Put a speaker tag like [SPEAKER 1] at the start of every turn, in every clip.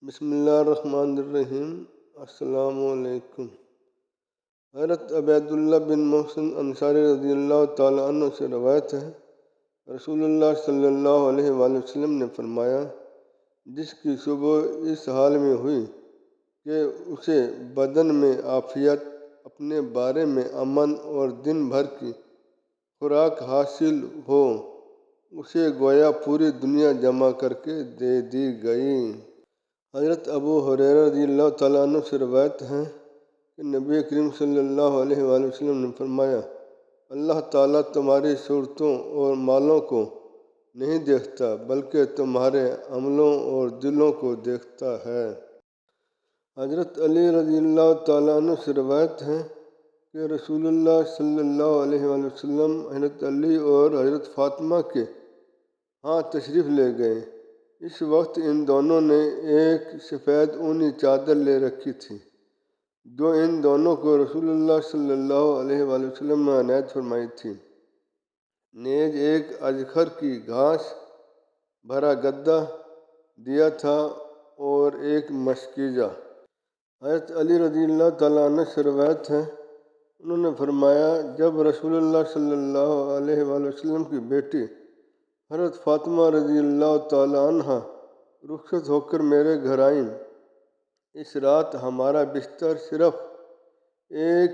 [SPEAKER 1] بسم اللہ الرحمن الرحیم۔ السلام علیکم۔ حضرت عبیداللہ بن محسن انصاری رضی اللہ تعالیٰ عنہ سے روایت ہے، رسول اللہ صلی اللہ علیہ وآلہ وسلم نے فرمایا، جس کی صبح اس حال میں ہوئی کہ اسے بدن میں عافیت، اپنے بارے میں امن اور دن بھر کی خوراک حاصل ہو، اسے گویا پوری دنیا جمع کر کے دے دی گئی۔ حضرت ابو ہریرہ رضی اللہ تعالیٰ عنہ سے روایت ہے کہ نبی کریم صلی اللہ علیہ وآلہ وسلم نے فرمایا، اللہ تعالیٰ تمہاری صورتوں اور مالوں کو نہیں دیکھتا بلکہ تمہارے عملوں اور دلوں کو دیکھتا ہے۔ حضرت علی رضی اللہ تعالیٰ عنہ سے روایت ہے کہ رسول اللہ صلی اللہ علیہ وآلہ وسلم حضرت علی اور حضرت فاطمہ کے ہاں تشریف لے گئے۔ اس وقت ان دونوں نے ایک سفید اونی چادر لے رکھی تھی جو ان دونوں کو رسول اللہ صلی اللہ علیہ وآلہ وسلم نے عنایت فرمائی تھی۔ نیز ایک اژخر کی گھاس بھرا گدا دیا تھا اور ایک مشکیزہ۔ حضرت علی رضی اللہ تعالیٰ عنہ سے روایت ہے، انہوں نے فرمایا، جب رسول اللہ صلی اللہ علیہ وآلہ وسلم کی بیٹی حضرت فاطمہ رضی اللہ تعالیٰ عنہ رخصت ہو کر میرے گھر آئیں، اس رات ہمارا بستر صرف ایک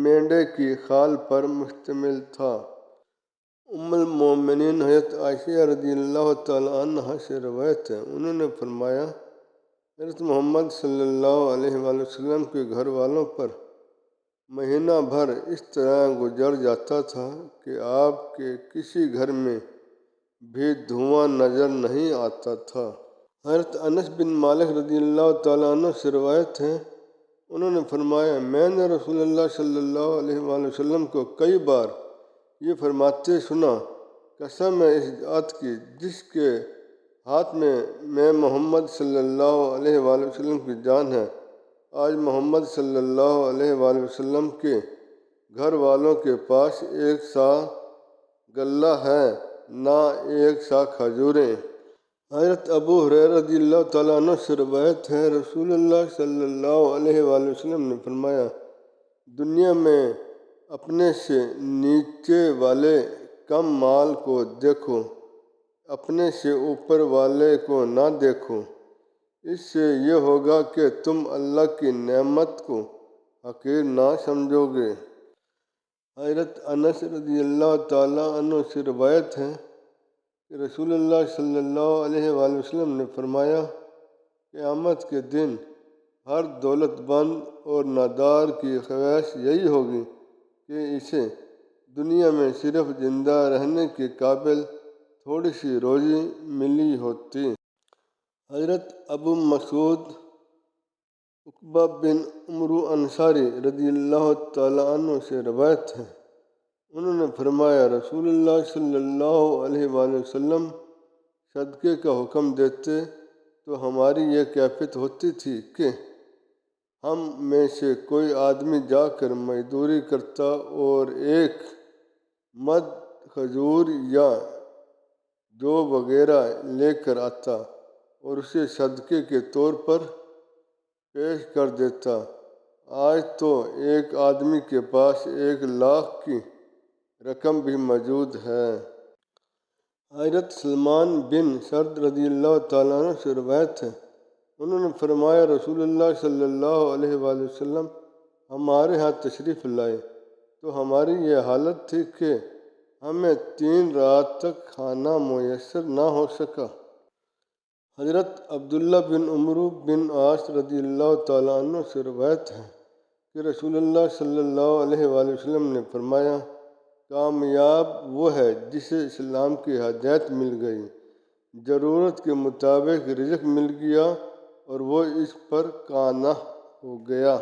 [SPEAKER 1] مینڈے کی خال پر مشتمل تھا۔ ام المومنین حضرت عائشہ رضی اللہ تعالیٰ عنہ سے روایت ہے، انہوں نے فرمایا، حضرت محمد صلی اللہ علیہ وآلہ وسلم کے گھر والوں پر مہینہ بھر اس طرح گزر جاتا تھا کہ آپ کے کسی گھر میں بھی دھواں نظر نہیں آتا تھا۔ حضرت انس بن مالک رضی اللہ تعالیٰ عنہ سے روایت ہے، انہوں نے فرمایا، میں نے رسول اللہ صلی اللہ علیہ وآلہ وسلم کو کئی بار یہ فرماتے سنا، قسم ہے اس ذات کی جس کے ہاتھ میں محمد صلی اللہ علیہ وآلہ وسلم کی جان ہے، آج محمد صلی اللہ علیہ وآلہ وسلم کے گھر والوں کے پاس ایک سا غلہ ہے نہ ایک سا کھجوریں۔ حضرت ابو ہریرہ رضی اللہ تعالیٰ عنہ سے روایت ہے، رسول اللہ صلی اللہ علیہ وآلہ وسلم نے فرمایا، دنیا میں اپنے سے نیچے والے کم مال کو دیکھو، اپنے سے اوپر والے کو نہ دیکھو، اس سے یہ ہوگا کہ تم اللہ کی نعمت کو حقیر نہ سمجھو گے۔ حضرت انس رضی اللہ تعالیٰ عنہ سے روایت ہے کہ رسول اللہ صلی اللہ علیہ وآلہ وسلم نے فرمایا، قیامت کے دن ہر دولت مند اور نادار کی خواہش یہی ہوگی کہ اسے دنیا میں صرف زندہ رہنے کے قابل تھوڑی سی روزی ملی ہوتی۔ حضرت ابو مسعود عقبہ بن عمرو انصاری رضی اللہ تعالیٰ عنہ سے روایت ہے، انہوں نے فرمایا، رسول اللہ صلی اللہ علیہ وآلہ وسلم صدقے کا حکم دیتے تو ہماری یہ کیفیت ہوتی تھی کہ ہم میں سے کوئی آدمی جا کر مزدوری کرتا اور ایک مد کھجور یا جو وغیرہ لے کر آتا اور اسے صدقے کے طور پر پیش کر دیتا۔ آج تو ایک آدمی کے پاس 1,00,000 کی رقم بھی موجود ہے۔ حضرت سلمان بن سعد رضی اللہ تعالیٰ عنہ سے روایت ہے، انہوں نے فرمایا، رسول اللہ صلی اللہ علیہ وآلہ وسلم ہمارے ہاں تشریف لائے تو ہماری یہ حالت تھی کہ ہمیں 3 رات تک کھانا میسر نہ ہو سکا۔ حضرت عبداللہ بن عمرو بن عاص رضی اللہ تعالیٰ عنہ سے روایت ہے کہ رسول اللہ صلی اللہ علیہ وآلہ وسلم نے فرمایا، کامیاب وہ ہے جسے اسلام کی ہدایت مل گئی، ضرورت کے مطابق رزق مل گیا اور وہ اس پر قانع ہو گیا۔